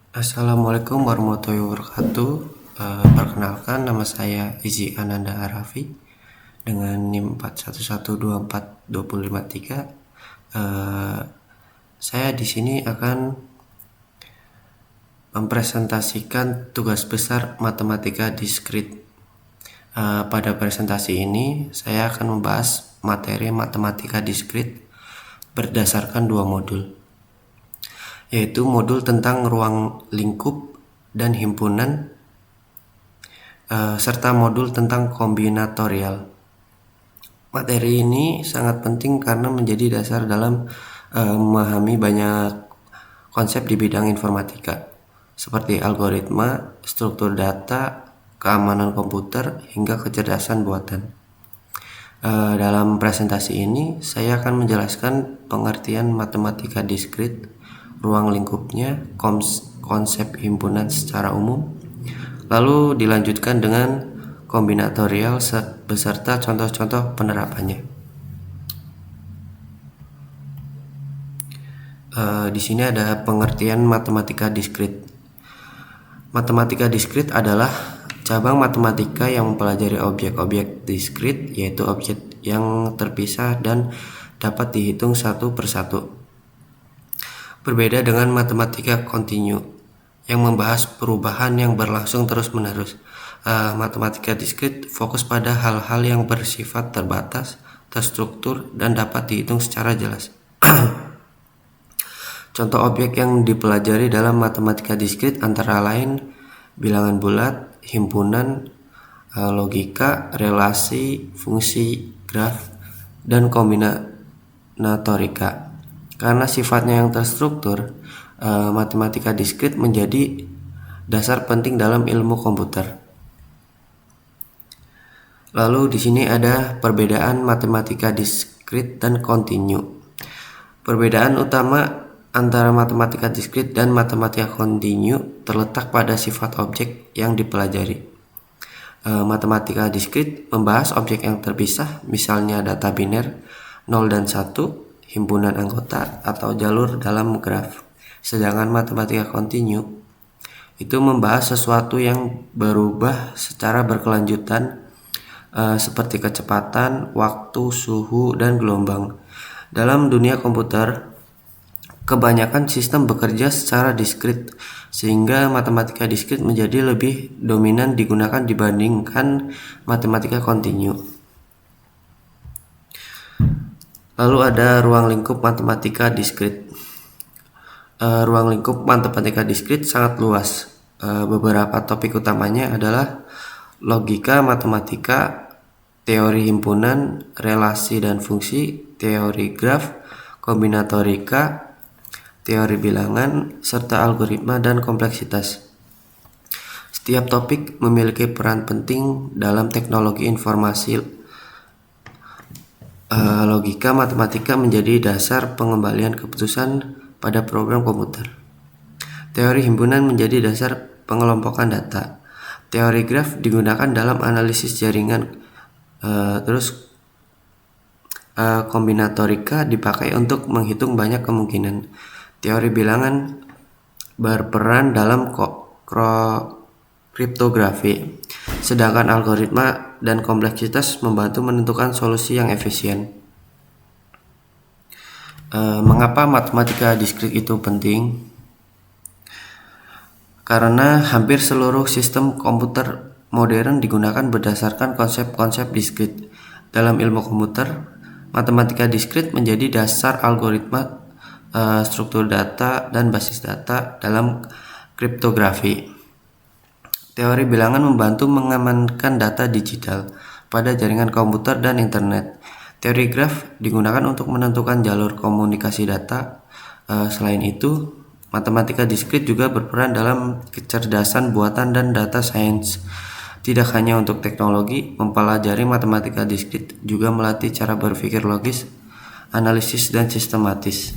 Assalamualaikum warahmatullahi wabarakatuh. Perkenalkan, nama saya Izi Ananda Arafi dengan NIM 41124253. Saya di sini akan mempresentasikan tugas besar matematika diskrit. Pada presentasi ini saya akan membahas materi matematika diskrit berdasarkan dua modul, yaitu modul tentang ruang lingkup dan himpunan, serta modul tentang kombinatorial. Materi ini sangat penting karena menjadi dasar dalam memahami banyak konsep di bidang informatika, seperti algoritma, struktur data, keamanan komputer, hingga kecerdasan buatan. Dalam presentasi ini, saya akan menjelaskan pengertian matematika diskrit, ruang lingkupnya, konsep himpunan secara umum, lalu dilanjutkan dengan kombinatorial beserta contoh-contoh penerapannya. Di sini ada pengertian matematika diskrit. Matematika diskrit adalah cabang matematika yang mempelajari objek-objek diskrit, yaitu objek yang terpisah dan dapat dihitung satu persatu. Berbeda dengan matematika kontinu yang membahas perubahan yang berlangsung terus-menerus. Matematika diskrit fokus pada hal-hal yang bersifat terbatas, terstruktur, dan dapat dihitung secara jelas. Contoh objek yang dipelajari dalam matematika diskrit antara lain bilangan bulat, himpunan, logika, relasi, fungsi, graf, dan kombinatorika. Karena sifatnya yang terstruktur, matematika diskrit menjadi dasar penting dalam ilmu komputer. Lalu di sini ada perbedaan matematika diskrit dan kontinu. Perbedaan utama antara matematika diskrit dan matematika kontinu terletak pada sifat objek yang dipelajari. Matematika diskrit membahas objek yang terpisah, misalnya data biner 0 dan 1, himpunan anggota, atau jalur dalam graf. Sedangkan matematika kontinu itu membahas sesuatu yang berubah secara berkelanjutan, seperti kecepatan, waktu, suhu, dan gelombang. Dalam dunia komputer, kebanyakan sistem bekerja secara diskrit, sehingga matematika diskrit menjadi lebih dominan digunakan dibandingkan matematika kontinu. Lalu ada ruang lingkup matematika diskrit. Ruang lingkup matematika diskrit sangat luas. Beberapa topik utamanya adalah logika matematika, teori himpunan, relasi dan fungsi, teori graf, kombinatorika, teori bilangan, serta algoritma dan kompleksitas. Setiap topik memiliki peran penting dalam teknologi informasi. Logika matematika menjadi dasar pengembalian keputusan pada program komputer. Teori himpunan menjadi dasar pengelompokan data. Teori graf digunakan dalam analisis jaringan. Kombinatorika dipakai untuk menghitung banyak kemungkinan. Teori bilangan berperan dalam kriptografi, sedangkan algoritma dan kompleksitas membantu menentukan solusi yang efisien. Mengapa matematika diskrit itu penting? Karena hampir seluruh sistem komputer modern digunakan berdasarkan konsep-konsep diskrit. Dalam ilmu komputer, matematika diskrit menjadi dasar algoritma, struktur data, dan basis data dalam kriptografi. Teori bilangan membantu mengamankan data digital pada jaringan komputer dan internet. Teori graf digunakan untuk menentukan jalur komunikasi data. Selain itu, matematika diskrit juga berperan dalam kecerdasan buatan dan data science. Tidak hanya untuk teknologi, mempelajari matematika diskrit juga melatih cara berpikir logis, analisis, dan sistematis.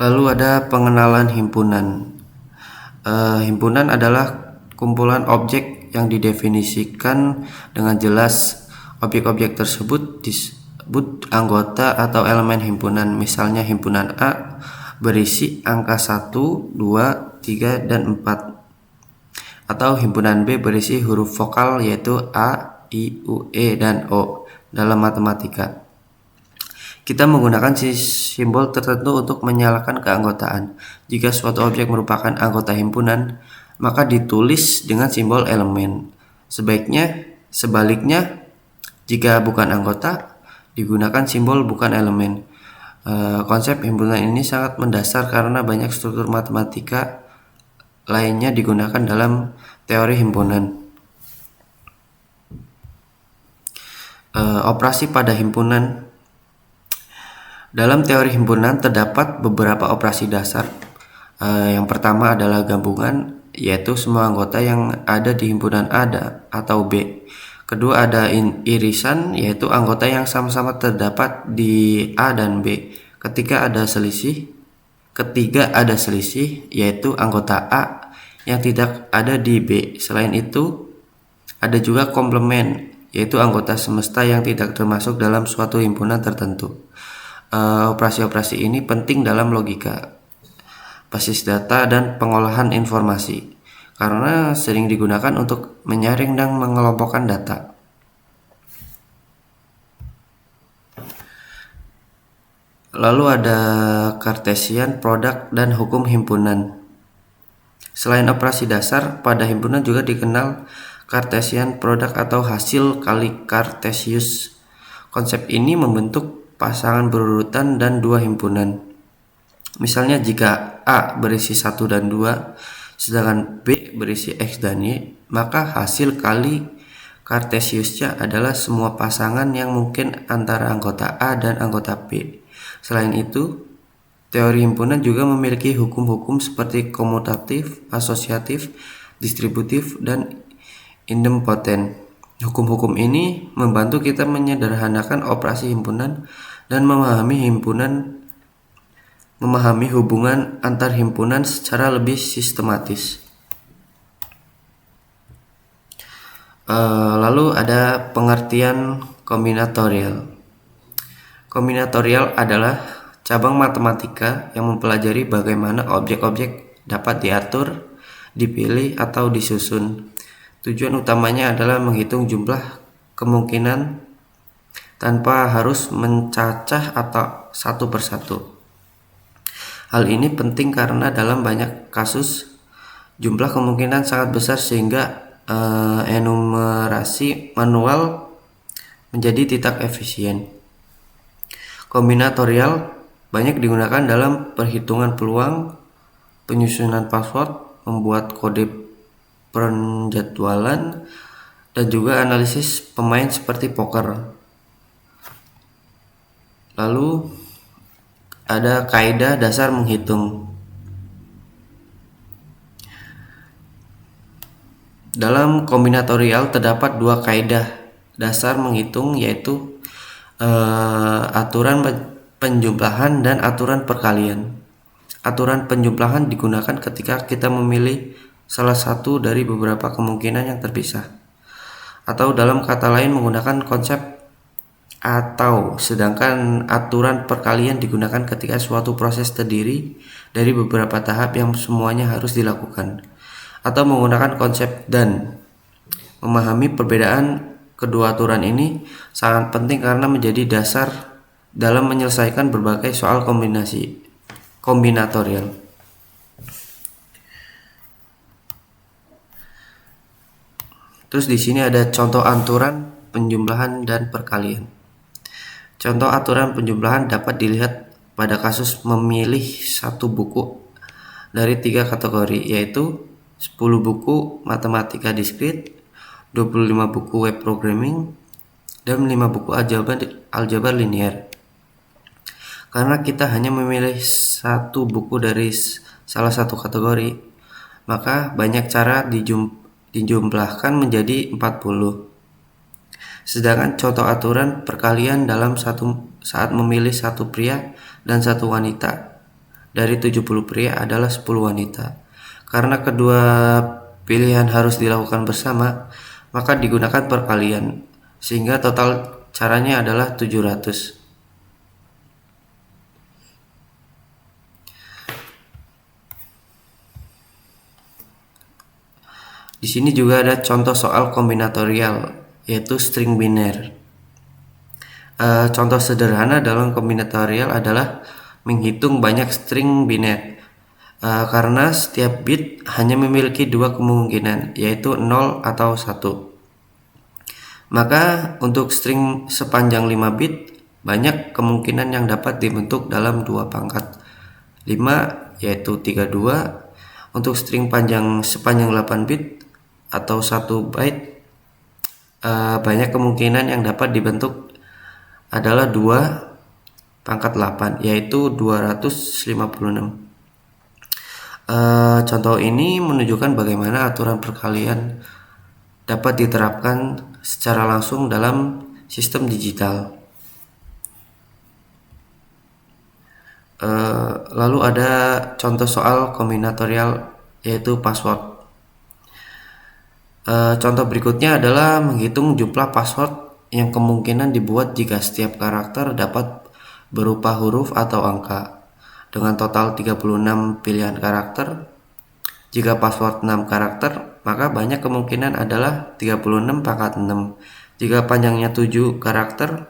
Lalu ada pengenalan himpunan. Himpunan adalah kumpulan objek yang didefinisikan dengan jelas. Objek-objek tersebut menyebut anggota atau elemen himpunan. Misalnya himpunan A berisi angka 1, 2, 3, dan 4. Atau himpunan B berisi huruf vokal yaitu A, I, U, E, dan O. Dalam matematika, kita menggunakan simbol tertentu untuk menyalakan keanggotaan. Jika suatu objek merupakan anggota himpunan, maka ditulis dengan simbol elemen. Sebaliknya, jika bukan anggota, digunakan simbol bukan elemen. Konsep himpunan ini sangat mendasar karena banyak struktur matematika lainnya digunakan dalam teori himpunan. Operasi pada himpunan. Dalam teori himpunan terdapat beberapa operasi dasar. Yang pertama adalah gabungan, yaitu semua anggota yang ada di himpunan A atau B. Kedua ada irisan, yaitu anggota yang sama-sama terdapat di A dan B. Ketiga ada selisih, yaitu anggota A yang tidak ada di B. Selain itu, ada juga komplement, yaitu anggota semesta yang tidak termasuk dalam suatu himpunan tertentu. Operasi-operasi ini penting dalam logika, basis data, dan pengolahan informasi karena sering digunakan untuk menyaring dan mengelompokkan data. Lalu ada Cartesian, produk, dan hukum himpunan. Selain operasi dasar, pada himpunan juga dikenal Cartesian produk atau hasil kali Cartesius. Konsep ini membentuk pasangan berurutan dan dua himpunan. Misalnya jika A berisi 1 dan 2, sedangkan B berisi X dan Y, maka hasil kali Cartesiusnya adalah semua pasangan yang mungkin antara anggota A dan anggota B. Selain itu, teori himpunan juga memiliki hukum-hukum seperti komutatif, asosiatif, distributif, dan idempotent. Hukum-hukum ini membantu kita menyederhanakan operasi himpunan dan memahami hubungan antar himpunan secara lebih sistematis. Lalu ada pengertian kombinatorial. Kombinatorial adalah cabang matematika yang mempelajari bagaimana objek-objek dapat diatur, dipilih, atau disusun. Tujuan utamanya adalah menghitung jumlah kemungkinan tanpa harus mencacah atau satu persatu. Hal ini penting karena dalam banyak kasus jumlah kemungkinan sangat besar sehingga enumerasi manual menjadi tidak efisien. Kombinatorial banyak digunakan dalam perhitungan peluang, penyusunan password, membuat kode penjadwalan, dan juga analisis pemain seperti poker. Lalu ada kaidah dasar menghitung. Dalam kombinatorial terdapat dua kaidah dasar menghitung, yaitu aturan penjumlahan dan aturan perkalian. Aturan penjumlahan digunakan ketika kita memilih salah satu dari beberapa kemungkinan yang terpisah, atau dalam kata lain menggunakan konsep atau, sedangkan aturan perkalian digunakan ketika suatu proses terdiri dari beberapa tahap yang semuanya harus dilakukan, atau menggunakan konsep dan. Memahami perbedaan kedua aturan ini sangat penting karena menjadi dasar dalam menyelesaikan berbagai soal kombinatorial. Terus di sini ada contoh aturan penjumlahan dan perkalian. Contoh aturan penjumlahan dapat dilihat pada kasus memilih satu buku dari 3 kategori, yaitu 10 buku matematika diskrit, 25 buku web programming, dan 5 buku aljabar linear. Karena kita hanya memilih satu buku dari salah satu kategori, maka banyak cara dijumlahkan menjadi 40. Sedangkan contoh aturan perkalian dalam saat memilih satu pria dan satu wanita dari 70 pria adalah 10 wanita. Karena kedua pilihan harus dilakukan bersama, maka digunakan perkalian, sehingga total caranya adalah 700. Di sini juga ada contoh soal kombinatorial, yaitu string biner. Contoh sederhana dalam kombinatorial adalah menghitung banyak string biner, karena setiap bit hanya memiliki dua kemungkinan, yaitu 0 atau 1. Maka untuk string sepanjang 5 bit, banyak kemungkinan yang dapat dibentuk dalam 2 pangkat 5, yaitu 32. Untuk string sepanjang 8 bit atau 1 byte, banyak kemungkinan yang dapat dibentuk adalah 2 pangkat 8, yaitu 256. Contoh ini menunjukkan bagaimana aturan perkalian dapat diterapkan secara langsung dalam sistem digital. Lalu ada contoh soal kombinatorial, yaitu password. Contoh berikutnya adalah menghitung jumlah password yang kemungkinan dibuat jika setiap karakter dapat berupa huruf atau angka, dengan total 36 pilihan karakter. Jika password 6 karakter, maka banyak kemungkinan adalah 36 pangkat 6. Jika panjangnya 7 karakter,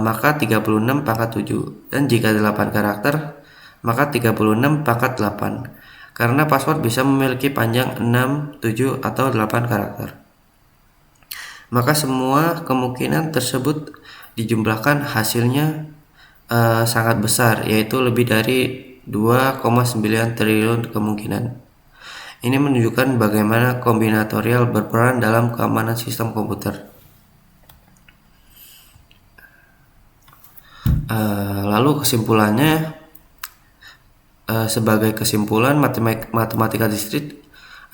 maka 36 pangkat 7. Dan jika 8 karakter, maka 36 pangkat 8. Karena password bisa memiliki panjang 6, 7, atau 8 karakter. Maka semua kemungkinan tersebut dijumlahkan, hasilnya sangat besar, yaitu lebih dari 2,9 triliun kemungkinan. Ini menunjukkan bagaimana kombinatorial berperan dalam keamanan sistem komputer. Lalu kesimpulannya, sebagai kesimpulan, matematika diskrit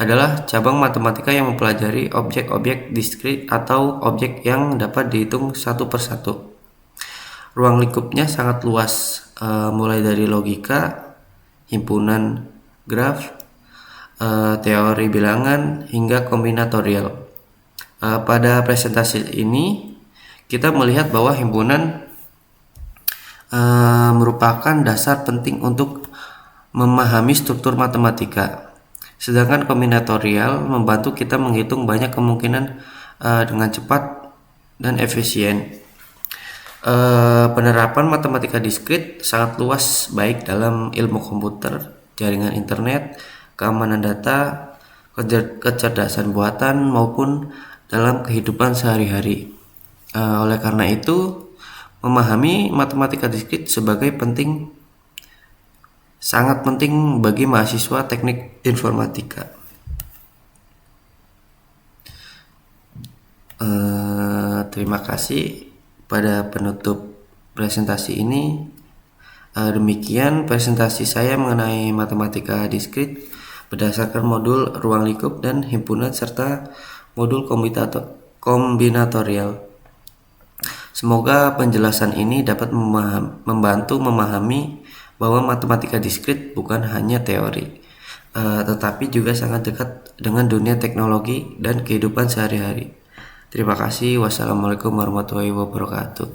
adalah cabang matematika yang mempelajari objek-objek diskrit atau objek yang dapat dihitung satu persatu. Ruang lingkupnya sangat luas, mulai dari logika, himpunan graf, teori bilangan, hingga kombinatorial. Pada presentasi ini kita melihat bahwa himpunan merupakan dasar penting untuk memahami struktur matematika, sedangkan kombinatorial membantu kita menghitung banyak kemungkinan dengan cepat dan efisien. Penerapan matematika diskrit sangat luas, baik dalam ilmu komputer, jaringan internet, keamanan data, kecerdasan buatan, maupun dalam kehidupan sehari-hari. Oleh karena itu, memahami matematika diskrit sangat penting bagi mahasiswa teknik informatika. Terima kasih pada penutup presentasi ini. Demikian presentasi saya mengenai matematika diskrit berdasarkan modul ruang lingkup dan himpunan serta modul kombinatorial. Semoga penjelasan ini dapat membantu memahami bahwa matematika diskrit bukan hanya teori, tetapi juga sangat dekat dengan dunia teknologi dan kehidupan sehari-hari. Terima kasih. Wassalamualaikum warahmatullahi wabarakatuh.